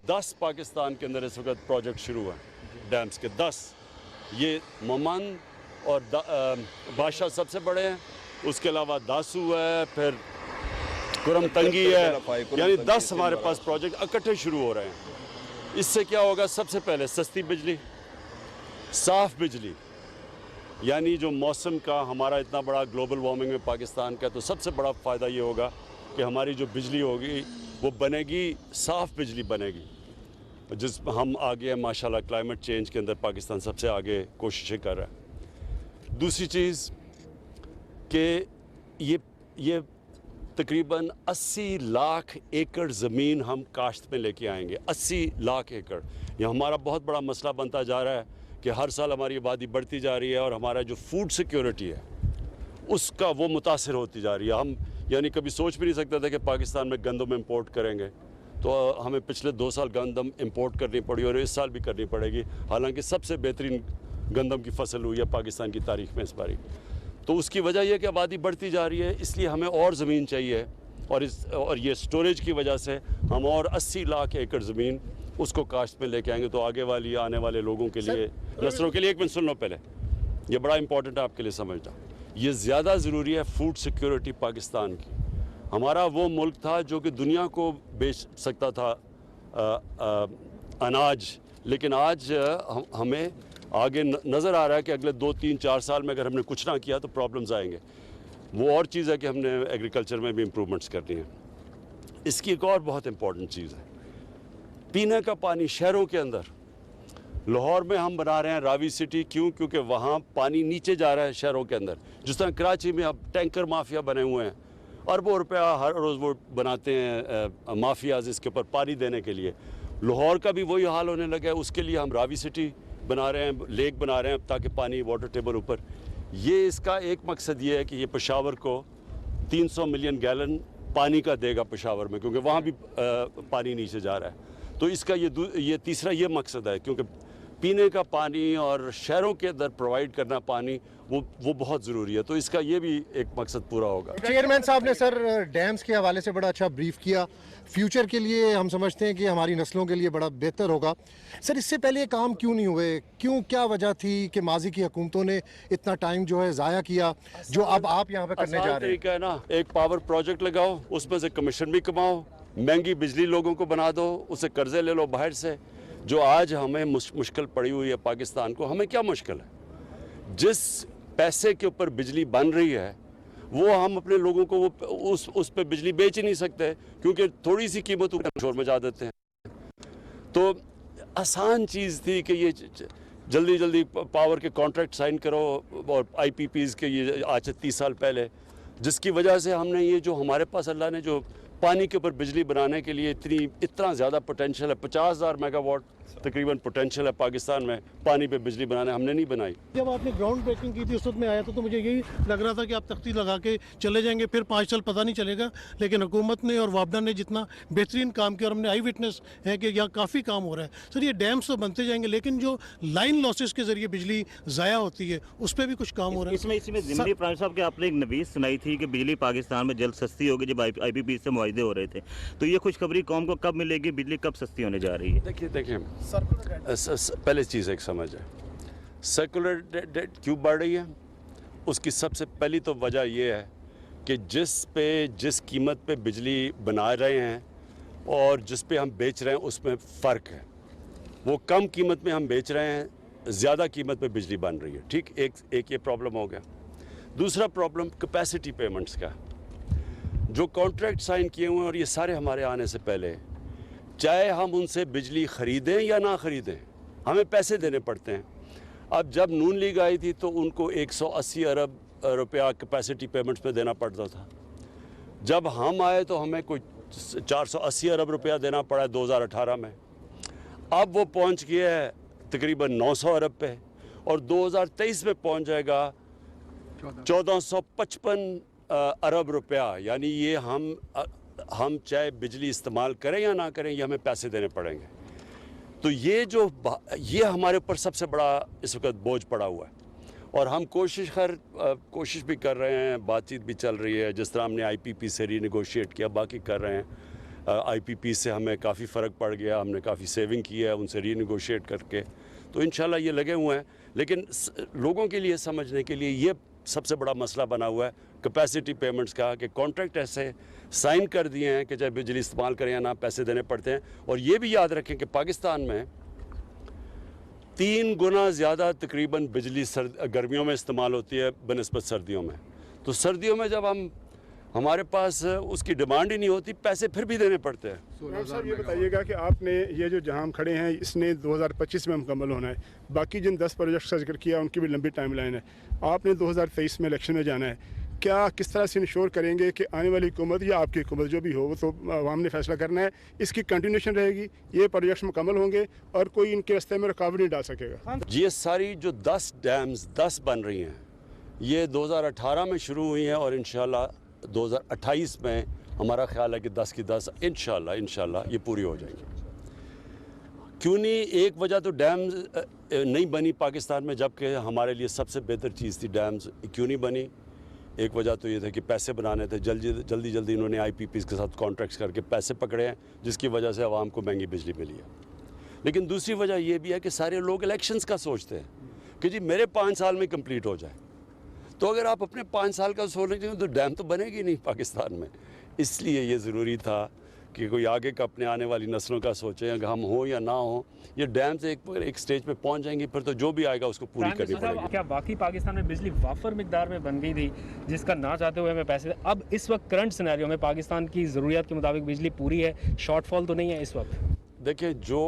10 पाकिस्तान के अंदर इस वक्त प्रोजेक्ट शुरू हैं डैम्स के 10। ये ममन और बादशाह सबसे बड़े हैं, उसके अलावा दासू है, फिर कुरम तंगी है, यानी 10 हमारे पास प्रोजेक्ट इकट्ठे शुरू हो रहे हैं। इससे क्या होगा? सबसे पहले सस्ती बिजली, साफ़ बिजली, यानी जो मौसम का हमारा इतना बड़ा ग्लोबल वार्मिंग में पाकिस्तान का, तो सबसे बड़ा फ़ायदा ये होगा कि हमारी जो बिजली होगी वो बनेगी, साफ़ बिजली बनेगी, जिस हम आगे हैं माशाल्लाह। क्लाइमेट चेंज के अंदर पाकिस्तान सबसे आगे कोशिशें कर रहा है। दूसरी चीज़ कि ये तकरीबन 80 लाख एकड़ ज़मीन हम काश्त में लेके आएंगे। 80 लाख एकड़, ये हमारा बहुत बड़ा मसला बनता जा रहा है कि हर साल हमारी आबादी बढ़ती जा रही है और हमारा जो फूड सिक्योरिटी है उसका वो मुतासर होती जा रही है। हम यानी कभी सोच भी नहीं सकते थे कि पाकिस्तान में गंदम इंपोर्ट करेंगे, तो हमें पिछले 2 साल गंदम इंपोर्ट करनी पड़ी और इस साल भी करनी पड़ेगी, हालांकि सबसे बेहतरीन गंदम की फसल हुई है पाकिस्तान की तारीख में इस बारी। तो उसकी वजह यह कि आबादी बढ़ती जा रही है, इसलिए हमें और ज़मीन चाहिए, और ये स्टोरेज की वजह से हम और 80 लाख एकड़ ज़मीन उसको काश्त में लेके आएंगे। तो आगे वाली आने वाले लोगों के लिए, नस्लों के लिए, एक मिनट सुन लो पहले, ये बड़ा इंपॉर्टेंट है आपके लिए समझना, ये ज़्यादा ज़रूरी है फूड सिक्योरिटी पाकिस्तान की। हमारा वो मुल्क था जो कि दुनिया को बेच सकता था अनाज, लेकिन आज हमें आगे नज़र आ रहा है कि अगले 2, 3, 4 साल में अगर हमने कुछ ना किया तो प्रॉब्लम्स आएंगे। वो और चीज़ है कि हमने एग्रीकल्चर में भी इम्प्रूवमेंट्स करनी है। इसकी एक और बहुत इंपॉर्टेंट चीज़ है, पीने का पानी शहरों के अंदर। लाहौर में हम बना रहे हैं रावी सिटी, क्यों? क्योंकि वहाँ पानी नीचे जा रहा है शहरों के अंदर। जिस तरह कराची में अब टैंकर माफिया बने हुए हैं, अरबों रुपया हर रोज़ वो बनाते हैं माफियाज इसके ऊपर पानी देने के लिए। लाहौर का भी वही हाल होने लगा है, उसके लिए हम रावी सिटी बना रहे हैं, लेक बना रहे हैं ताकि पानी वाटर टेबल ऊपर। ये इसका एक मकसद ये है कि ये पेशावर को 300 मिलियन गैलन पानी का देगा पेशावर में, क्योंकि वहाँ भी पानी नीचे जा रहा है। तो इसका ये तीसरा ये मकसद है, क्योंकि पीने का पानी और शहरों के अंदर प्रोवाइड करना पानी वो बहुत ज़रूरी है। तो इसका ये भी एक मकसद पूरा होगा। चेयरमैन साहब ने सर डैम्स के हवाले से बड़ा अच्छा ब्रीफ किया। फ्यूचर के लिए हम समझते हैं कि हमारी नस्लों के लिए बड़ा बेहतर होगा। सर इससे पहले ये काम क्यों नहीं हुए? क्यों, क्या वजह थी कि माजी की हुकूमतों ने इतना टाइम जो है ज़ाया किया, जो अब आप यहाँ पे करने जा रहे हैं? तरीका है ना, एक पावर प्रोजेक्ट लगाओ, उसमें से कमीशन भी कमाओ, महंगी बिजली लोगों को बना दो, उससे कर्जे ले लो बाहर से। जो आज हमें मुश्किल पड़ी हुई है पाकिस्तान को, हमें क्या मुश्किल है? जिस पैसे के ऊपर बिजली बन रही है वो हम अपने लोगों को उस पे बिजली बेच ही नहीं सकते, क्योंकि थोड़ी सी कीमत ऊपर शोर मचा देते हैं। तो आसान चीज़ थी कि ये जल्दी जल्दी पावर के कॉन्ट्रैक्ट साइन करो, और IPPs के ये आज से 30 साल पहले, जिसकी वजह से हमने ये जो हमारे पास अल्लाह ने जो पानी के ऊपर बिजली बनाने के लिए इतना ज़्यादा पोटेंशियल है, 50,000 मेगावाट तकरीबन पोटेंशियल है पाकिस्तान में पानी पे बिजली बनाने, हमने नहीं बनाई। जब आपने ग्राउंड ब्रेकिंग की थी उस वक्त में आया था तो मुझे यही लग रहा था कि आप तख्ती लगा के चले जाएंगे, फिर 5 साल पता नहीं चलेगा। लेकिन हुकूमत ने और वापडा ने जितना बेहतरीन काम किया, और हमने आई विटनेस है कि यहाँ काफ़ी काम हो रहा है। सर ये डैम्स तो बनते जाएंगे, लेकिन जो लाइन लॉसेस के जरिए बिजली ज़ाया होती है उस पर भी कुछ काम हो रहा है। इसमें ज़िमनी प्राइम साहब के आपने एक नवीस सुनाई थी कि बिजली पाकिस्तान में जल्द सस्ती होगी, जब IPP से मुआहदे हो रहे थे। तो ये खुशखबरी कौम को कब मिलेगी? बिजली कब सस्ती होने जा रही है? देखिए पहले चीज़ एक समझ है, सर्कुलर डेट क्यों बढ़ रही है? उसकी सबसे पहली तो वजह यह है कि जिस कीमत पे बिजली बना रहे हैं और जिस पे हम बेच रहे हैं उसमें फ़र्क है। वो कम कीमत में हम बेच रहे हैं, ज़्यादा कीमत पे बिजली बन रही है। ठीक, एक ये प्रॉब्लम हो गया। दूसरा प्रॉब्लम कैपेसिटी पेमेंट्स का, जो कॉन्ट्रैक्ट साइन किए हुए हैं, और ये सारे हमारे आने से पहले, चाहे हम उनसे बिजली ख़रीदें या ना ख़रीदें, हमें पैसे देने पड़ते हैं। अब जब नून लीग आई थी तो उनको 180 अरब रुपया कैपेसिटी पेमेंट्स में देना पड़ता था। जब हम आए तो हमें कोई 480 अरब रुपया देना पड़ा 2018 में। अब वो पहुंच गया है तकरीबन 900 अरब पे, और 2023 में पहुंच जाएगा 1455 अरब रुपया। यानी ये हम चाहे बिजली इस्तेमाल करें या ना करें, ये हमें पैसे देने पड़ेंगे। तो ये हमारे ऊपर सबसे बड़ा इस वक्त बोझ पड़ा हुआ है, और हम कोशिश भी कर रहे हैं, बातचीत भी चल रही है। जिस तरह हमने IPP से रीनेगोशिएट किया, बाकी कर रहे हैं, IPP से हमें काफ़ी फ़र्क पड़ गया, हमने काफ़ी सेविंग की है उनसे रीनेगोशिएट करके, तो इंशाल्लाह ये लगे हुए हैं। लेकिन लोगों के लिए समझने के लिए ये सबसे बड़ा मसला बना हुआ है कैपेसिटी पेमेंट्स का, कि कॉन्ट्रैक्ट ऐसे साइन कर दिए हैं कि चाहे बिजली इस्तेमाल करें या ना पैसे देने पड़ते हैं। और ये भी याद रखें कि पाकिस्तान में 3 गुना ज़्यादा तकरीबन बिजली गर्मियों में इस्तेमाल होती है बनस्बत सर्दियों में। तो सर्दियों में जब हमारे पास उसकी डिमांड ही नहीं होती, पैसे फिर भी देने पड़ते हैं। सर ये बताइएगा कि आपने ये जो जहां हम खड़े हैं इसने 2025 में मुकम्मल होना है, बाकी जिन 10 प्रोजेक्ट्स का जिक्र किया उनकी भी लंबी टाइम लाइन है, आपने 2023 में इलेक्शन में जाना है, क्या किस तरह से इंश्योर करेंगे कि आने वाली हुकूमत या आपकी हुकूमत जो भी हो वो तो आवाम ने फैसला करना है, इसकी कंटिन्यूशन रहेगी, ये प्रोजेक्ट्स मुकम्मल होंगे और कोई इनके रास्ते में रुकावट नहीं डाल सकेगा? ये सारी जो 10 डैम्स 10 बन रही हैं ये 2018 में शुरू हुई हैं और इंशाल्लाह 2028 में हमारा ख्याल है कि 10 की 10 इंशाल्लाह ये पूरी हो जाएंगी। क्यों नहीं, एक वजह तो डैम्स नहीं बनी पाकिस्तान में, जबकि हमारे लिए सबसे बेहतर चीज़ थी डैम्स, क्यों नहीं बनी? एक वजह तो ये था कि पैसे बनाने थे, जल्दी इन्होंने IPPs के साथ कॉन्ट्रैक्ट्स करके पैसे पकड़े हैं, जिसकी वजह से आवाम को महंगी बिजली मिली है। लेकिन दूसरी वजह ये भी है कि सारे लोग इलेक्शंस का सोचते हैं कि जी मेरे 5 साल में कंप्लीट हो जाए। तो अगर आप अपने 5 साल का सोच रहे हैं तो डैम तो बनेगी नहीं पाकिस्तान में। इसलिए ये ज़रूरी था कि कोई आगे का अपने आने वाली नस्लों का सोचें, अगर हम हो या ना हो, ये डैम से एक स्टेज पे पहुंच जाएंगी, फिर तो जो भी आएगा उसको पूरी करनी पड़ेगी। क्या बाकी पाकिस्तान में बिजली वाफर मिकदार में बन गई थी जिसका ना चाहते हुए हमें पैसे, अब इस वक्त करंट सिनेरियो में पाकिस्तान की ज़रूरियात के मुताबिक बिजली पूरी है, शॉर्टफॉल तो नहीं है इस वक्त? देखिए, जो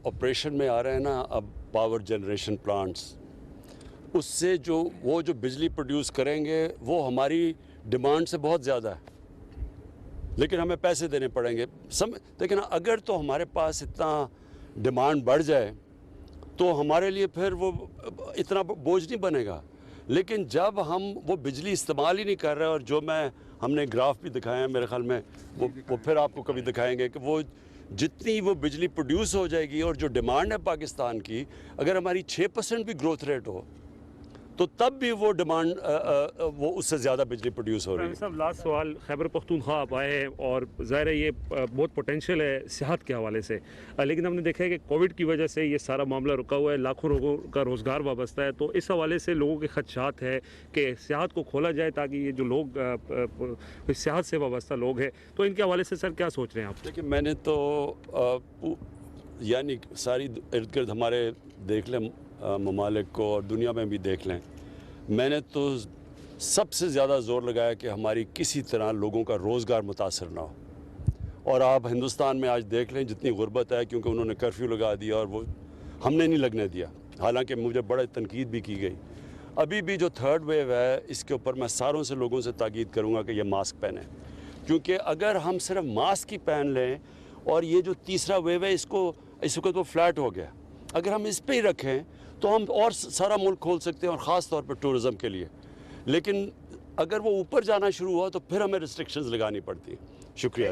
ऑपरेशन में आ रहे हैं ना अब पावर जनरेशन प्लांट्स, उससे वो जो बिजली प्रोड्यूस करेंगे वो हमारी डिमांड से बहुत ज़्यादा है, लेकिन हमें पैसे देने पड़ेंगे। देखिए ना, अगर तो हमारे पास इतना डिमांड बढ़ जाए तो हमारे लिए फिर वो इतना बोझ नहीं बनेगा। लेकिन जब हम वो बिजली इस्तेमाल ही नहीं कर रहे, और जो हमने ग्राफ भी दिखाए हैं मेरे ख्याल में, वो फिर आपको कभी दिखाएंगे कि वो जितनी वो बिजली प्रोड्यूस हो जाएगी और जो डिमांड है पाकिस्तान की, अगर हमारी 6% भी ग्रोथ रेट हो तो तब भी वो डिमांड वो उससे ज़्यादा बिजली प्रोड्यूस हो रही है। साहब, लास्ट सवाल, खैबर पख्तूनख्वा आप आए हैं और ज़ाहिर है ये बहुत पोटेंशियल है सेहत के हवाले से, लेकिन हमने देखा है कि कोविड की वजह से ये सारा मामला रुका हुआ है, लाखों लोगों का रोज़गार वाबस्ता है, तो इस हवाले से लोगों के खदशात है कि सेहत को खोला जाए ताकि ये जो लोग सेहत से वाबस्ता लोग हैं, तो इनके हवाले से सर क्या सोच रहे हैं आप? देखिए, मैंने तो यानी सारी इर्द गिर्द हमारे देख लें ममालिक को और दुनिया में भी देख लें, मैंने तो सबसे ज़्यादा ज़ोर लगाया कि हमारी किसी तरह लोगों का रोज़गार मुतासर ना हो। और आप हिंदुस्तान में आज देख लें जितनी गुर्बत है, क्योंकि उन्होंने कर्फ्यू लगा दिया और वो हमने नहीं लगने दिया, हालांकि मुझे बड़ा तनकीद भी की गई। अभी भी जो 3rd वेव है इसके ऊपर मैं सारों से लोगों से ताकीद करूँगा कि ये मास्क पहने, क्योंकि अगर हम सिर्फ मास्क ही पहन लें और ये जो 3रा वेव है इसको तो फ्लैट हो गया, अगर हम इस पे ही रखें तो हम और सारा मुल्क खोल सकते हैं, और ख़ास तौर पर टूरिज़म के लिए। लेकिन अगर वो ऊपर जाना शुरू हुआ तो फिर हमें रिस्ट्रिक्शंस लगानी पड़ती हैं। शुक्रिया।